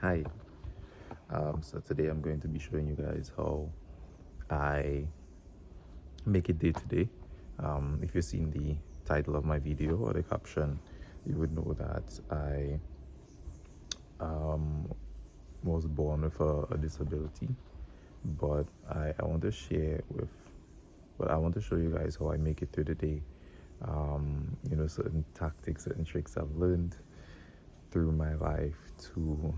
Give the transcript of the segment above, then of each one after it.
Hi. So today I'm going to be showing you guys how I make it day to day. If you've seen the title of my video or the caption, you would know that I was born with a disability, but I want to I want to show you guys how I make it through the day. Certain tactics, certain tricks I've learned through my life to,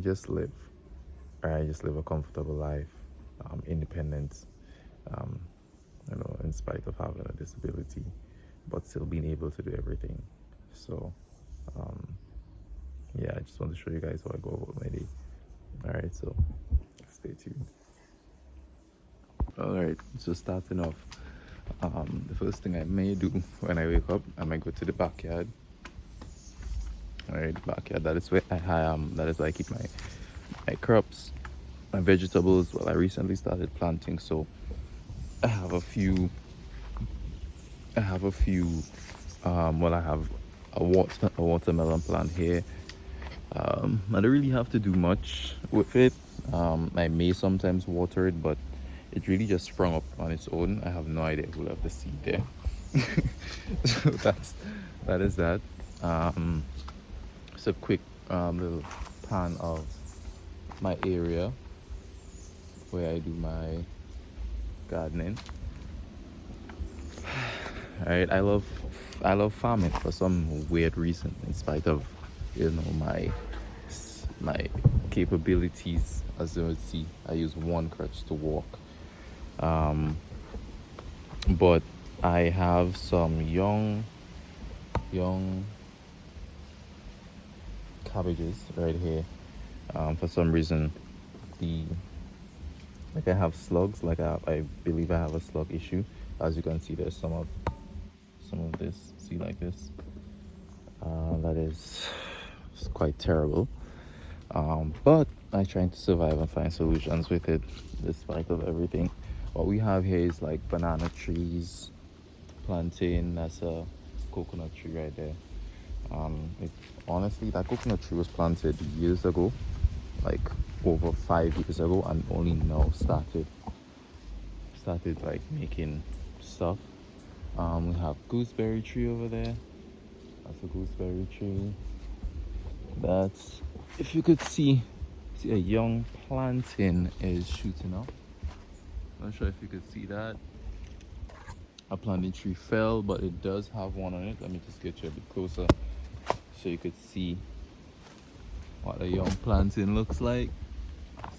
just live. Just live a comfortable life, independent, um, in spite of having a disability, but still being able to do everything. So, um, yeah, I just want to show you guys how I go about my day. All right, so stay tuned. All right, so starting off, the first thing I may do when I wake up, I might go to the backyard. All right, backyard. That is where that is where I keep my crops, my vegetables. Well, I recently started planting, so I have a few. I have a few. I have a watermelon plant here. I don't really have to do much with it. I may sometimes water it, but it really just sprung up on its own. I have no idea who left the seed there. So that is that. It's a quick little pan of my area where I do my gardening. All right, I love farming for some weird reason, in spite of my capabilities. As you will see, I use one crutch to walk. But I have some young cabbages right here. For some reason, I have slugs. I believe I have a slug issue. As you can see, there's some of this. See, like this. That is quite terrible. But I'm trying to survive and find solutions with it, despite of everything. What we have here is like banana trees, plantain. That's a coconut tree right there. Honestly, that coconut tree was planted years ago, like over 5 years ago, and only now started like making stuff. We have gooseberry tree over there. That's a gooseberry tree. That's, if you could see a young plantain is shooting up. Not sure if you could see that. A plantain tree fell, but it does have one on it. Let me just get you a bit closer so you could see what a young plantain looks like.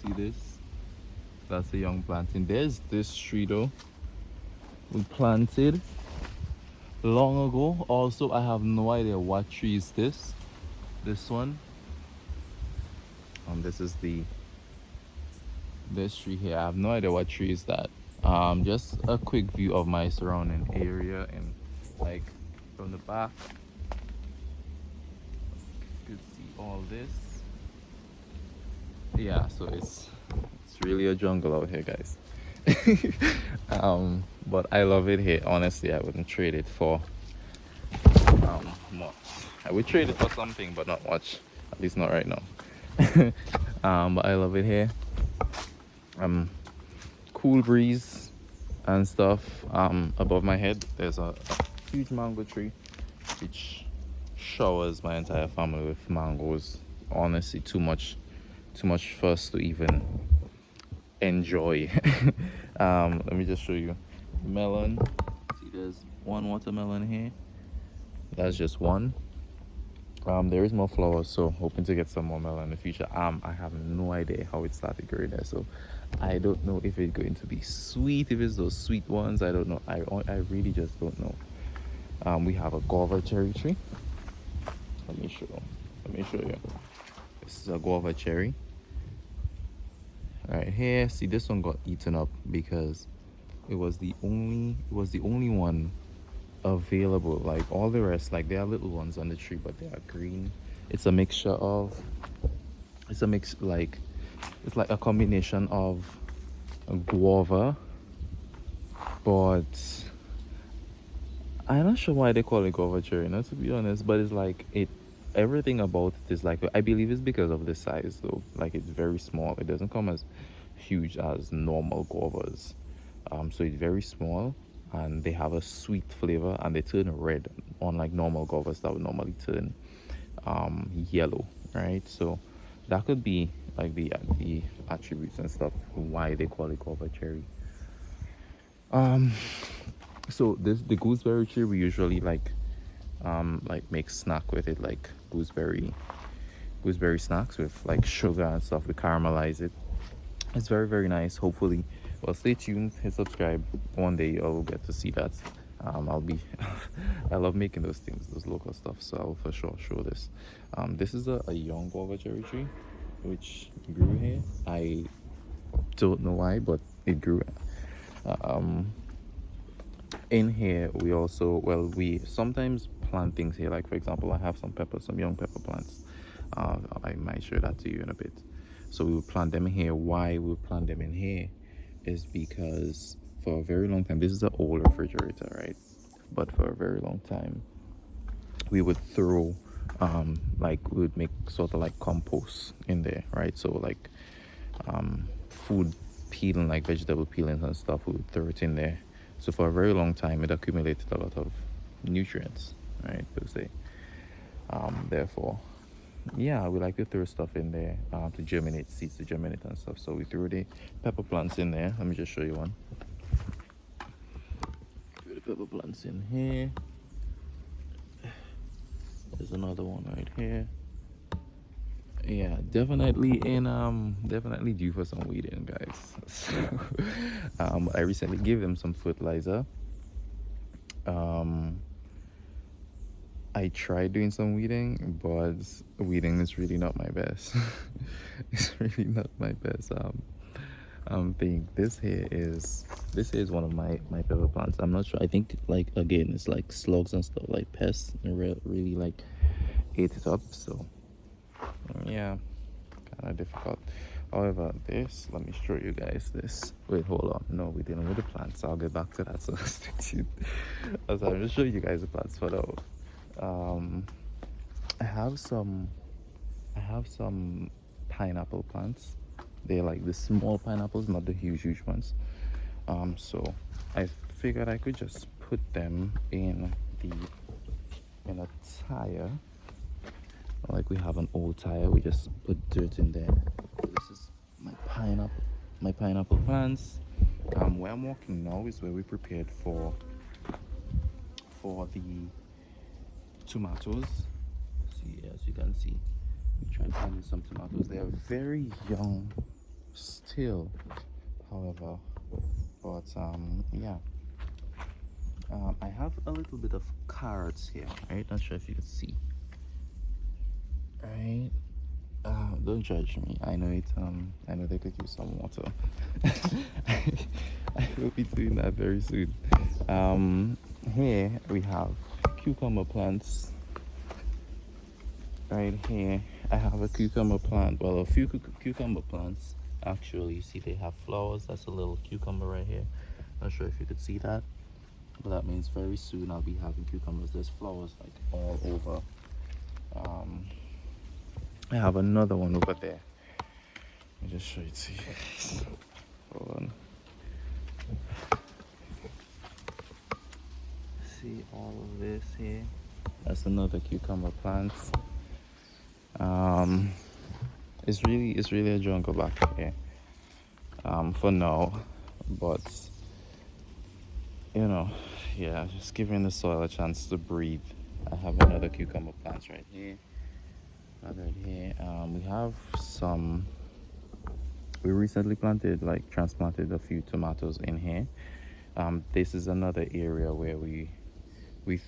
See this? That's a young plantain. There's this tree though, we planted long ago. Also, I have no idea what tree is this. This one. This is this tree here. I have no idea what tree is that. Just a quick view of my surrounding area, and like from the back, you could see all this. Yeah, so it's really a jungle out here, guys. But I love it here. Honestly, I wouldn't trade it for much. I would trade it for something, but not much. At least not right now. But I love it here. Cool breeze and stuff. Above my head, there's a huge mango tree, which showers my entire family with mangoes. Honestly, too much for us to even enjoy. Let me just show you melon. See, there's one watermelon here. That's just one. There is more flowers, so hoping to get some more melon in the future. I have no idea how it started growing there, so I don't know if it's going to be sweet, if it's those sweet ones. I don't know. I really just don't know. We have a guava cherry tree. Let me show you. This is a guava cherry. Right here, see, this one got eaten up because it was the only one available. Like all the rest, like there are little ones on the tree, but they are green. It's like a combination of a guava, but I'm not sure why they call it guava cherry, not to be honest, but it's like everything about it is like, I believe it's because of the size though. Like it's very small. It doesn't come as huge as normal guavas. So it's very small, and they have a sweet flavor, and they turn red, unlike normal guavas that would normally turn yellow, right? So that could be like the attributes and stuff why they call it guava cherry. So this, the gooseberry tree, we usually like make snack with it, like gooseberry snacks with like sugar and stuff. We caramelize it. It's very, very nice. Hopefully, well, stay tuned, hit subscribe. One day you'll get to see that. I'll be I love making those things, those local stuff, so I'll for sure show this. This is a young guava cherry tree which grew here. I don't know why, but it grew. In here we also, well, we sometimes plant things here, like for example, I have some peppers, some young pepper plants. I might show that to you in a bit. So we would plant them here. Why we would plant them in here is because for a very long time, this is an old refrigerator, right? But for a very long time, we would throw like we would make sort of like compost in there, right? So like food peeling, like vegetable peelings and stuff, we would throw it in there. So for a very long time, it accumulated a lot of nutrients, right, per se. Therefore, yeah, we like to throw stuff in there to germinate, seeds to germinate and stuff. So we threw the pepper plants in there. Let me just show you one. Throw the pepper plants in here. There's another one right here. Yeah, definitely definitely due for some weeding, guys. So, I recently gave them some fertilizer. I tried doing some weeding, but weeding is really not my best. It's really not my best thing. This here is one of my pepper plants. I'm not sure. I think, like, again, it's like slugs and stuff, like pests, and really like ate it up. So yeah, kind of difficult. However, this, let me show you guys this. Wait, hold on. No, we're dealing with the plants. I'll get back to that. So stay tuned. So I'm just showing you guys the plants for now. I have some pineapple plants. They're like the small pineapples, not the huge ones. So I figured I could just put them in a tire. Like we have an old tire, we just put dirt in there. This is my pineapple plants. Where I'm walking now is where we prepared for the tomatoes. See, as you can see, we tried planting some tomatoes. They are very young still, however, but yeah. I have a little bit of carrots here, right? Not sure if you can see. Right, don't judge me. I know it. I know they could use some water. I will be doing that very soon. Here we have cucumber plants. Right here, I have a cucumber plant. Well, a few cucumber plants. Actually, you see they have flowers. That's a little cucumber right here. Not sure if you could see that, but that means very soon I'll be having cucumbers. There's flowers like all over. I have another one over there. Let me just show it to you guys. Hold on. See all of this here? That's another cucumber plant. It's really a jungle back here. For now, but you know, yeah, just giving the soil a chance to breathe. I have another cucumber plant right here. Right here, we have some. We recently transplanted a few tomatoes in here. This is another area where we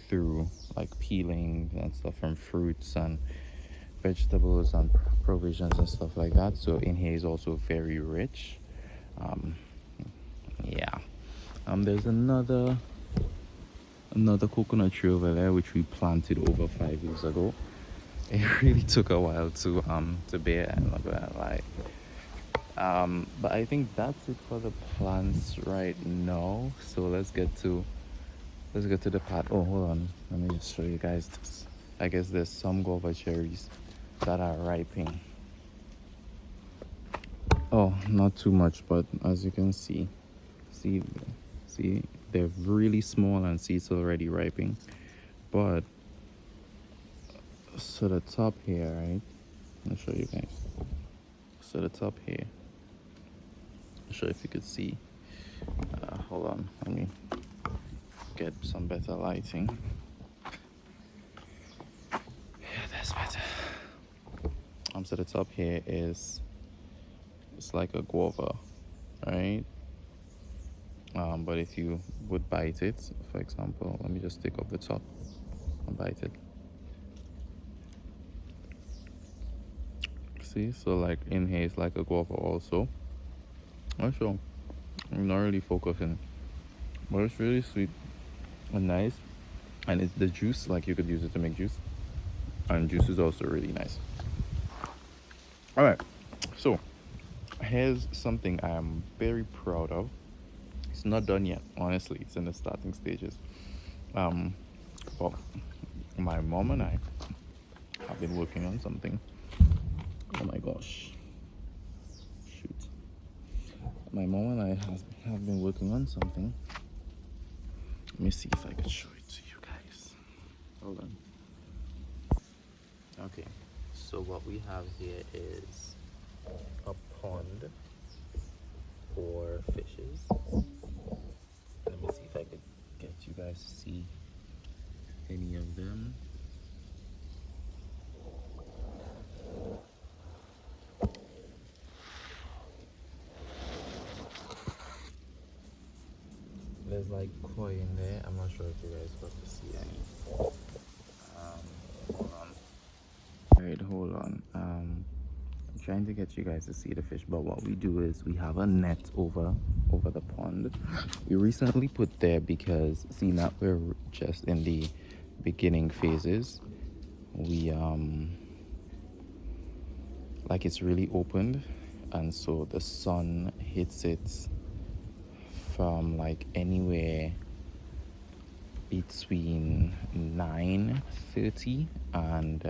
threw like peelings and stuff from fruits and vegetables and provisions and stuff like that. So in here is also very rich. Yeah. There's another coconut tree over there which we planted over 5 years ago. It really took a while to bear, I'm not gonna lie. But I think that's it for the plants right now. So let's get to the part. Oh, hold on, let me just show you guys this. I guess there's some guava cherries that are ripening. Oh, not too much, but as you can see, see, they're really small, and see, it's already ripening. But so the top here, right? I'll show you guys. So the top here, I'll show you if you could see. Hold on, let me get some better lighting. Yeah, that's better. So the top here is, it's like a guava, right? But if you would bite it, for example, let me just take off the top and bite it. See, so like in here it's like a guava also. Also, I'm not really focusing, but it's really sweet and nice, and it's the juice, like you could use it to make juice, and juice is also really nice. All right, so here's something I am very proud of. It's not done yet, honestly. It's in the starting stages. But my mom and I have been working on something. Oh my gosh. Shoot. My mom and I have been working on something. Let me see if I can show it to you guys. Hold on. Okay. So what we have here is a pond for fishes. Let me see if I could get you guys to see any of them. There's like koi in there. I'm not sure if you guys got to see any. Hold on. Alright, hold on. I'm trying to get you guys to see the fish, but what we do is we have a net over the pond. We recently put there because, see, now we're just in the beginning phases. We like, it's really opened, and so the sun hits it from like anywhere between 9:30 and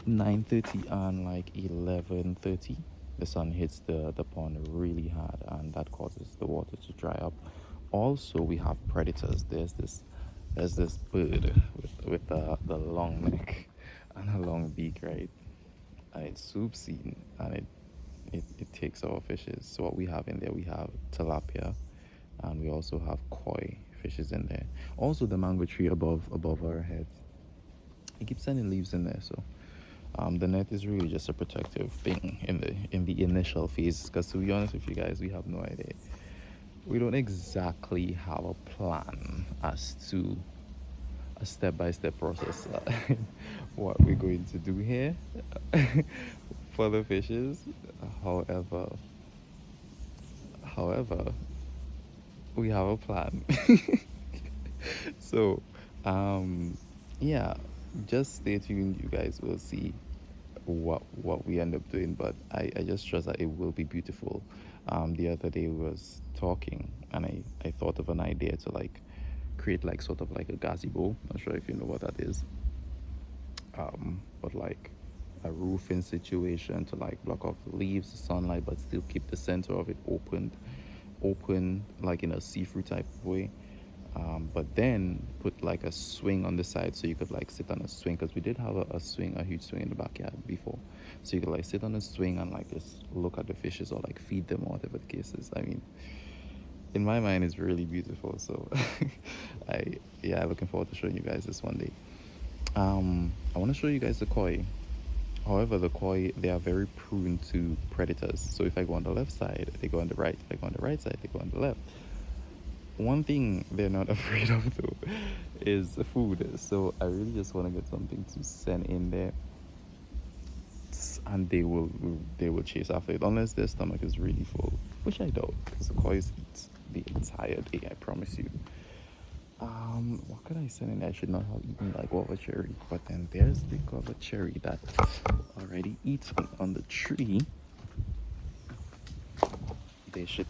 9:30 and like 11:30. The sun hits the pond really hard, and that causes the water to dry up. Also, we have predators. There's this bird with the long neck and a long beak, right? And it swoops in, and it takes our fishes. So what we have in there, we have tilapia, and we also have koi fishes in there. Also, the mango tree above our heads, it keeps sending leaves in there. So the net is really just a protective thing in the initial phase, because to be honest with you guys, we have no idea. We don't exactly have a plan as to a step-by-step process what we're going to do here for the fishes. However, we have a plan. So yeah, just stay tuned. You guys will see what we end up doing, but I just trust that it will be beautiful. The other day we was talking, and I thought of an idea to like create like sort of like a gazebo. Not sure if you know what that is, but like a roofing situation to like block off the leaves, the sunlight, but still keep the center of it open like in a see-through type of way. But then put like a swing on the side, so you could like sit on a swing, because we did have a huge swing in the backyard before, so you could like sit on a swing and like just look at the fishes or like feed them or whatever the case is. I mean, in my mind, it's really beautiful. So looking forward to showing you guys this one day. I want to show you guys the koi. However, the koi, they are very prone to predators. So if I go on the left side, they go on the right. If I go on the right side, they go on the left. One thing they're not afraid of though is food. So I really just want to get something to send in there, and they will chase after it, unless their stomach is really full, which I doubt, because the koi eat the entire day, I promise you. What could I send in? I should not have eaten like guava cherry, but then there's the guava cherry that already eaten on the tree. They should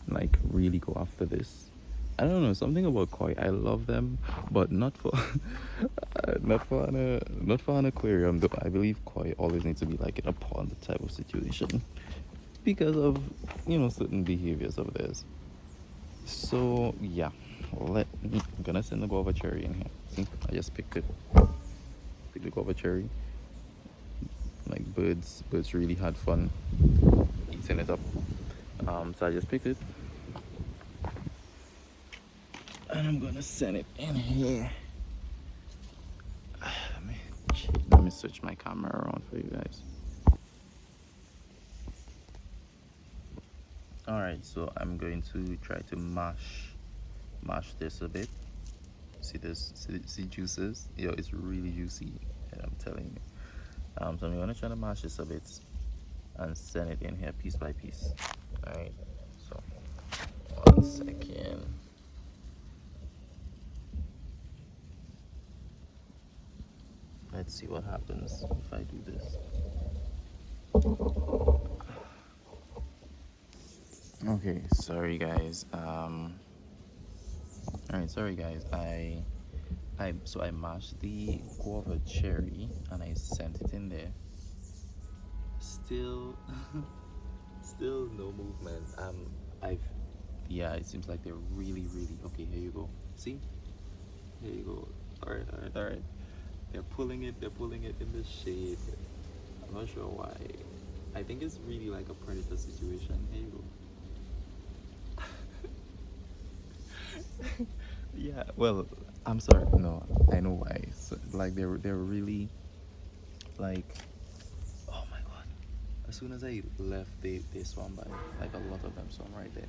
like really go after this I don't know, something about koi. I love them, but not for not for an aquarium. Though I believe koi always needs to be like in a pond type of situation because of certain behaviors of theirs. So yeah, I'm gonna send the guava cherry in here. See, I just picked it. Picked the guava cherry. Like birds really had fun eating it up. So I just picked it, and I'm gonna send it in here. Let me switch my camera around for you guys. All right, so I'm going to try to mash this a bit. See this? See juices? Yo, it's really juicy, I'm telling you. So I'm gonna try to mash this a bit and send it in here piece by piece. All right. So 1 second. Let's see what happens if I do this. Okay, sorry guys. Alright, sorry guys. So I mashed the guava cherry and I sent it in there. Still still no movement. Yeah, it seems like they're really okay, here you go. See? Here you go. Alright. They're pulling it in the shade. I'm not sure why. I think it's really like a predator situation. Here you go. Yeah, well, I'm sorry. No, I know why. So, like they're really like, oh my god. As soon as I left, they swam by. Like a lot of them swam right there.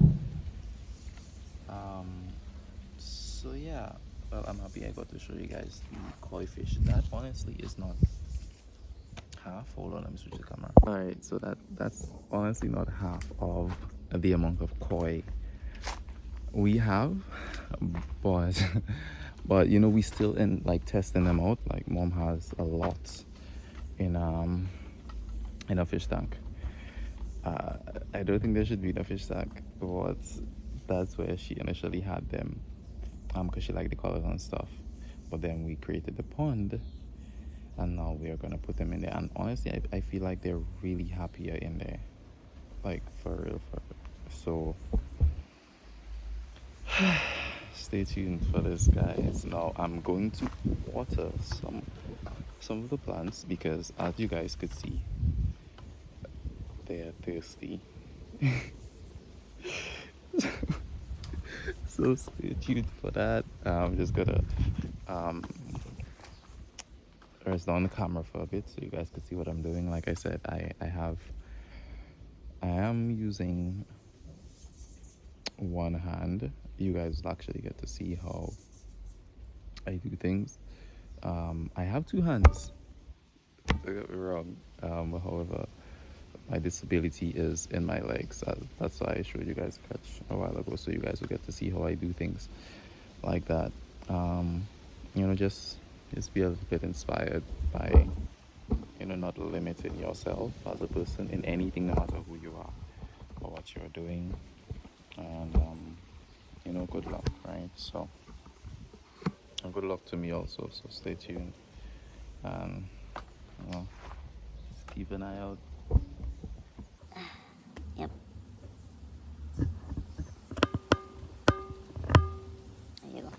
So yeah, well, I'm happy I got to show you guys the koi fish. That honestly is not half. Hold on, let me switch the camera. All right, so that's honestly not half of the amount of koi we have, but but we still in like testing them out. Like mom has a lot in a fish tank. I don't think there should be in a fish tank, but that's where she initially had them, because she liked the colors and stuff. But then we created the pond, and now we are gonna put them in there. And honestly, I feel like they're really happier in there, like for real. So stay tuned for this, guys. Now I'm going to water some of the plants because, as you guys could see, they're thirsty. So stay tuned for that. I'm just gonna rest down the camera for a bit so you guys can see what I'm doing. Like I said, I am using one hand. You guys will actually get to see how I do things. I have two hands. Don't get me wrong. However, my disability is in my legs. That's why I showed you guys Crutch a while ago, so you guys will get to see how I do things like that. Just be a little bit inspired by not limiting yourself as a person in anything, no matter who you are or what you're doing. And good luck, right? So good luck to me also, so stay tuned and keep an eye out. Yep. There you go.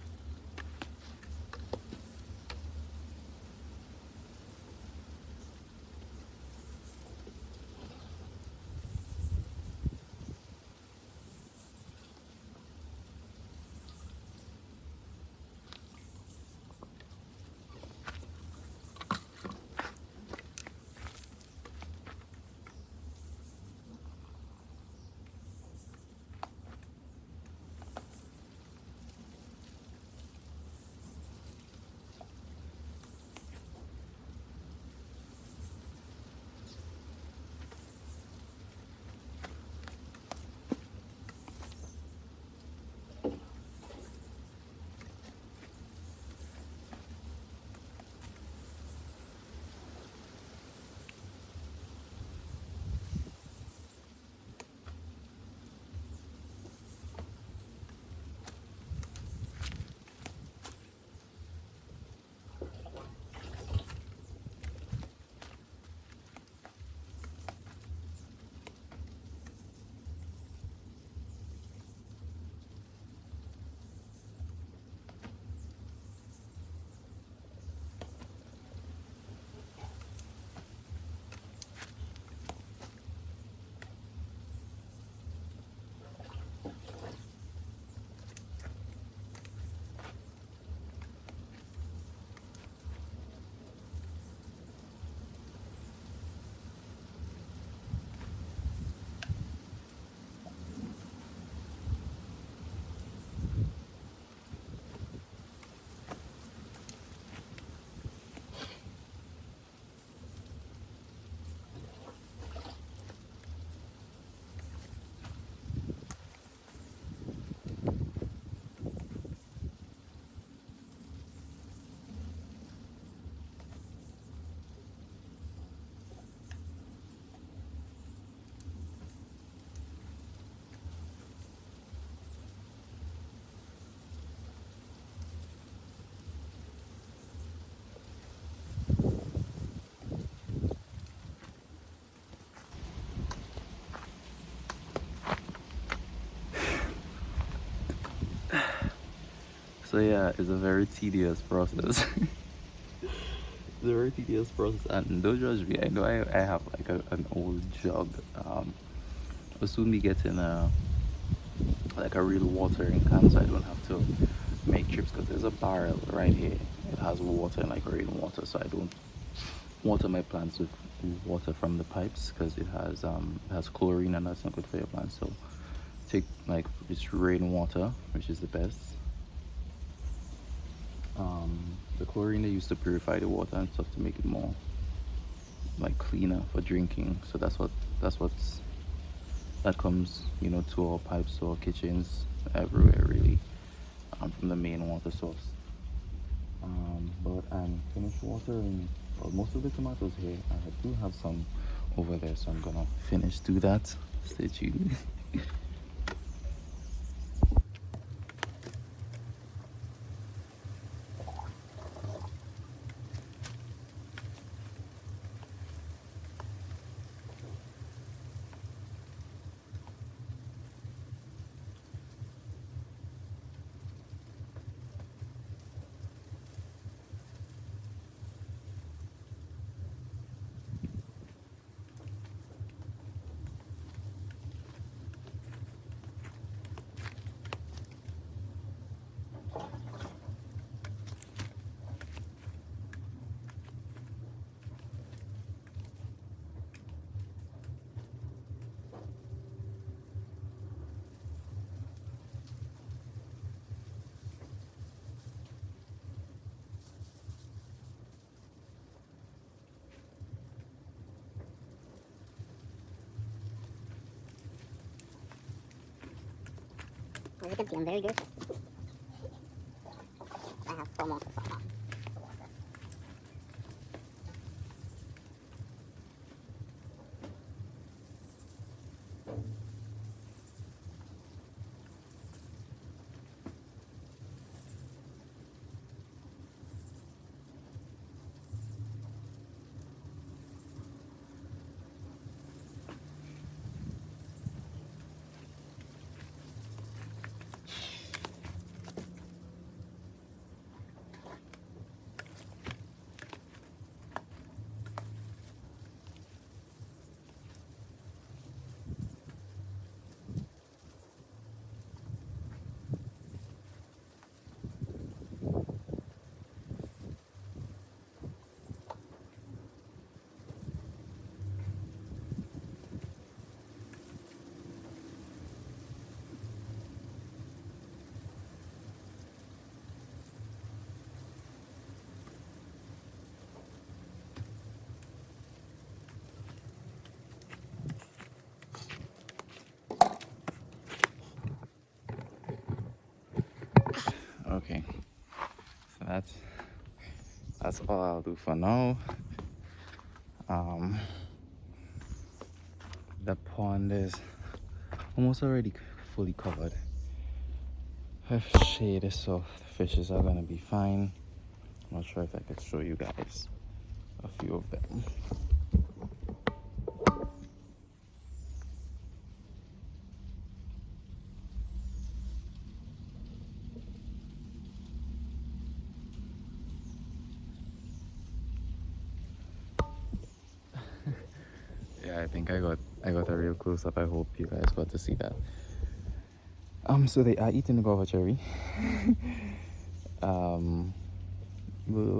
So yeah, it's a very tedious process. It's a very tedious process, and don't judge me. I know I have like an old jug. I'll soon be getting like a real watering can, so I don't have to make trips, because there's a barrel right here. It has water, like rainwater, so I don't water my plants with water from the pipes, because it has chlorine, and that's not good for your plants. So take like just rainwater, which is the best. The chlorine, they used to purify the water and stuff to make it more like cleaner for drinking. So that comes, you know, to our pipes, to our kitchens, everywhere really, from the main water source. But I'm finished watering most of the tomatoes here. I do have some over there, so I'm gonna do that. Stay tuned. As you can see, I'm very good. I have 4 more to fall on. Okay, so that's all I'll do for now. The pond is almost already fully covered. I've shaded, so the fishes are gonna be fine. I'm not sure if I could show you guys a few of them. Yeah, I think I got a real close up. I hope you guys got to see that. So they are eating the guava cherry. Little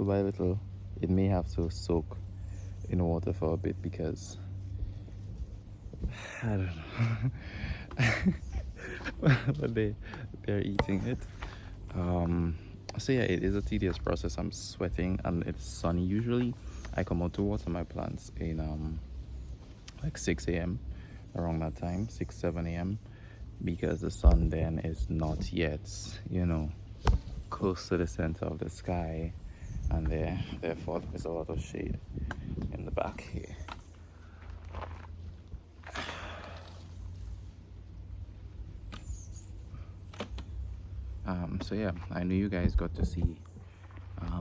by little, it may have to soak in water for a bit, because I don't know. But they're eating it. So yeah, it is a tedious process. I'm sweating and it's sunny. Usually I come out to water my plants in like 6 a.m. around that time, 6-7 a.m. because the sun then is not yet, you know, close to the center of the sky, and therefore there's a lot of shade in the back here. So yeah, I know you guys got to see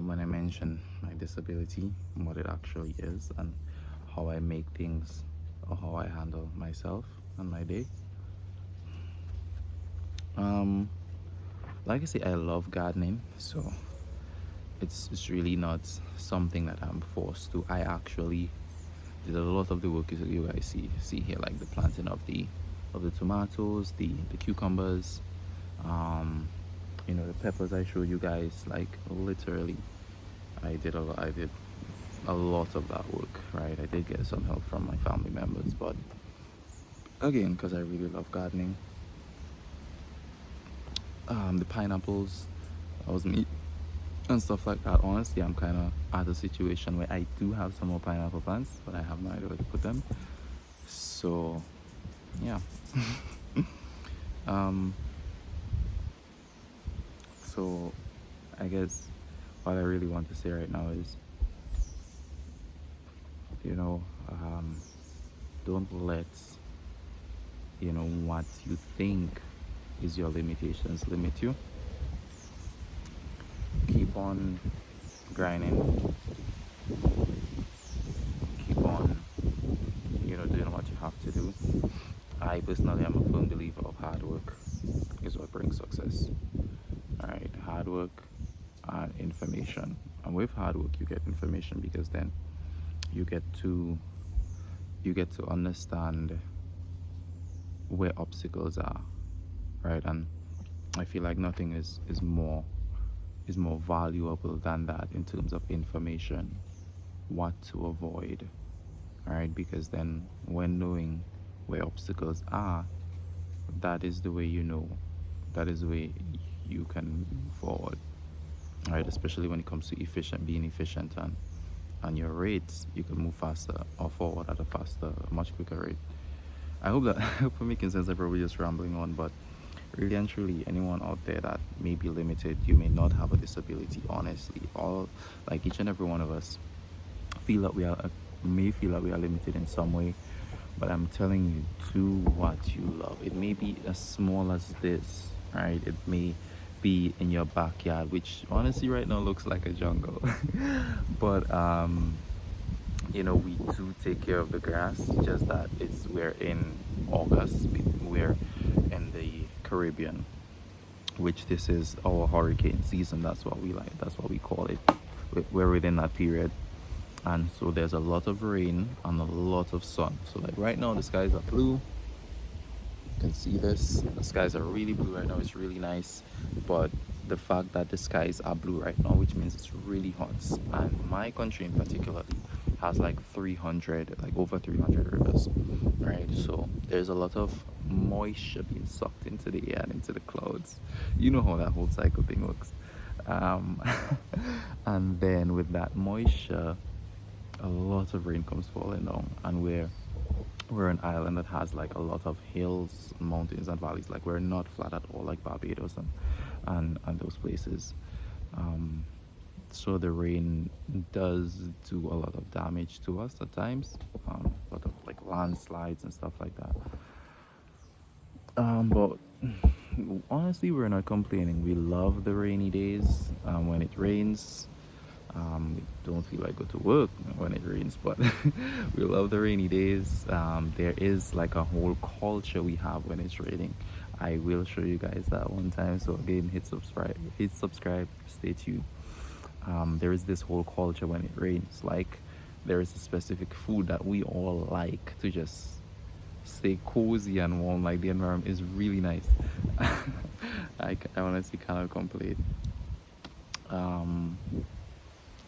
when I mentioned my disability, what it actually is, and how I make things, or how I handle myself and my day. like I say, I love gardening, so it's really not something that I'm forced to. I actually did a lot of the work you guys see here, like the planting of the tomatoes, the cucumbers, um, the peppers I showed you guys. Like literally, I did a lot of that work, right? I did get some help from my family members, but again, because I really love gardening. The pineapples, that was me, and stuff like that. Honestly, I'm kind of at a situation where I do have some more pineapple plants, but I have no idea where to put them. So, yeah. um, so, I guess what I really want to say right now is, you know, um, don't let, what you think is your limitations limit you. Keep on grinding, keep on, doing what you have to do. I personally am a firm believer of hard work is what brings success. All right, hard work and information. And with hard work, you get information because then you get to understand where obstacles are, right? And I feel like nothing is more valuable than that in terms of information, what to avoid, right? Because then when knowing where obstacles are, that is the way that is the way you can move forward, right? Especially when it comes to being efficient and your rates, you can move faster or forward at a faster, much quicker rate. I hope that I hope I'm making sense. I'm probably just rambling on, but really and truly, anyone out there that may be limited, you may not have a disability. Honestly, all like each and every one of us feel that may feel that we are limited in some way, but I'm telling you, do what you love. It may be as small as this, right? It may be in your backyard, which honestly right now looks like a jungle. But we do take care of the grass, just that we're in August, we're in the Caribbean, which this is our hurricane season. That's what we call it. We're within that period, and so there's a lot of rain and a lot of sun. So like right now the skies are blue. You can see this, the skies are really blue right now. It's really nice, but the fact that the skies are blue right now, which means it's really hot, and my country in particular has like over 300 rivers, right? So there's a lot of moisture being sucked into the air and into the clouds. You know how that whole cycle thing works. And then with that moisture, a lot of rain comes falling down, and we're an island that has like a lot of hills, mountains and valleys. Like we're not flat at all like Barbados and those places. So the rain does do a lot of damage to us at times, a lot of like landslides and stuff like that. But honestly, we're not complaining. We love the rainy days. When it rains, we don't feel like go to work when it rains, but we love the rainy days. There is like a whole culture we have when it's raining. I will show you guys that one time. So again, hit subscribe, stay tuned. There is this whole culture when it rains. Like there is a specific food that we all like to just stay cozy and warm. Like the environment is really nice. I honestly cannot complain.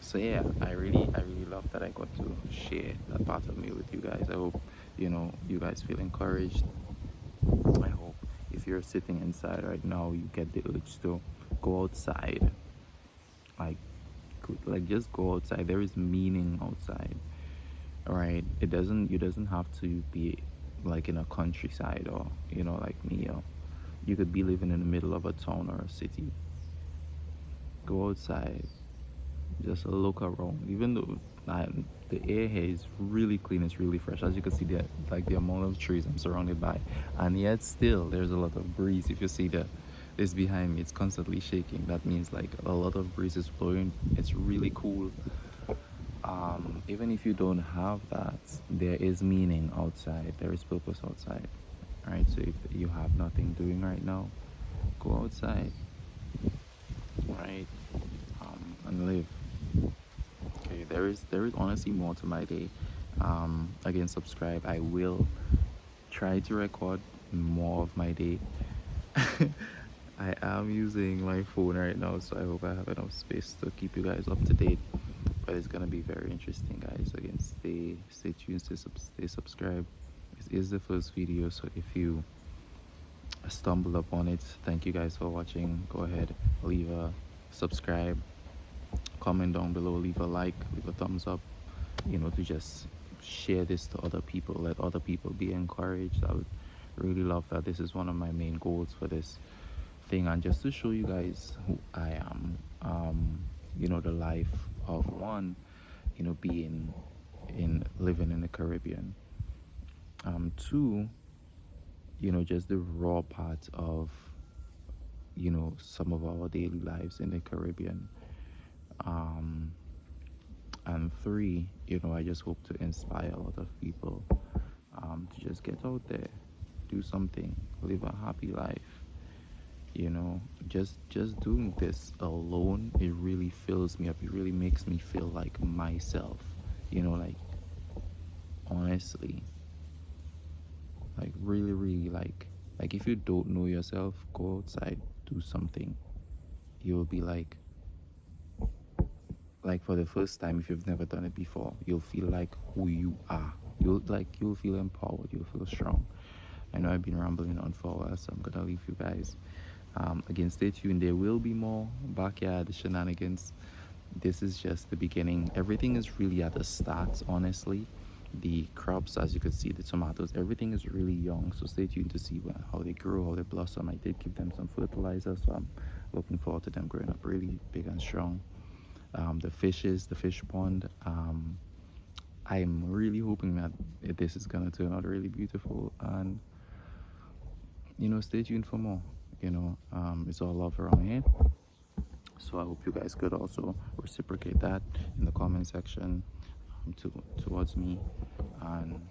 So yeah, I really love that I got to share that part of me with you guys. I hope you guys feel encouraged. I hope if you're sitting inside right now, you get the urge to go outside. Like just go outside. There is meaning outside. Right? You doesn't have to be like in a countryside or like me, or you could be living in the middle of a town or a city. Go outside, just look around. Even though the air here is really clean, it's really fresh. As you can see, the amount of trees I'm surrounded by, and yet still there's a lot of breeze. If you see this behind me, it's constantly shaking. That means like a lot of breeze is blowing. It's really cool. Even if you don't have that, there is meaning outside. There is purpose outside, right? So if you have nothing doing right now, go outside. right? And live. Okay, there is honestly more to my day. Again, subscribe. I will try to record more of my day. I am using my phone right now, so I hope I have enough space to keep you guys up to date. But it's gonna be very interesting, guys. Again, stay tuned, stay subscribed. This is the first video, so if you stumble upon it, thank you guys for watching. Go ahead, leave a subscribe, comment down below, leave a like, leave a thumbs up, to just share this to other people, let other people be encouraged. I would really love that. This is one of my main goals for this thing, and just to show you guys who I am. The life of one, being in living in the Caribbean. Two, just the raw part of some of our daily lives in the Caribbean. And three, I just hope to inspire a lot of people to just get out there, do something, live a happy life. Just doing this alone, it really fills me up. It really makes me feel like myself. Like, honestly, like really, really, like if you don't know yourself, go outside, do something. You'll be like for the first time, if you've never done it before, you'll feel like who you are. You'll feel empowered, you'll feel strong. I know I've been rambling on for a while, so I'm gonna leave you guys. Again, stay tuned. There will be more backyard shenanigans. This is just the beginning. Everything is really at the start, honestly. The crops, as you can see, the tomatoes, everything is really young, so stay tuned to see how they grow, how they blossom. I did give them some fertilizer, so I'm looking forward to them growing up really big and strong. The fish pond, I'm really hoping that this is gonna turn out really beautiful, and stay tuned for more. It's all love around here, so I hope you guys could also reciprocate that in the comment section towards me, and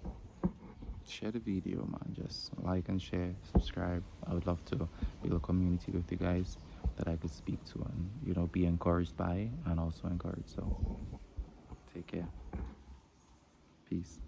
share the video, man. Just like and share, subscribe. I would love to build a community with you guys that I could speak to and be encouraged by and also encouraged. So take care, peace.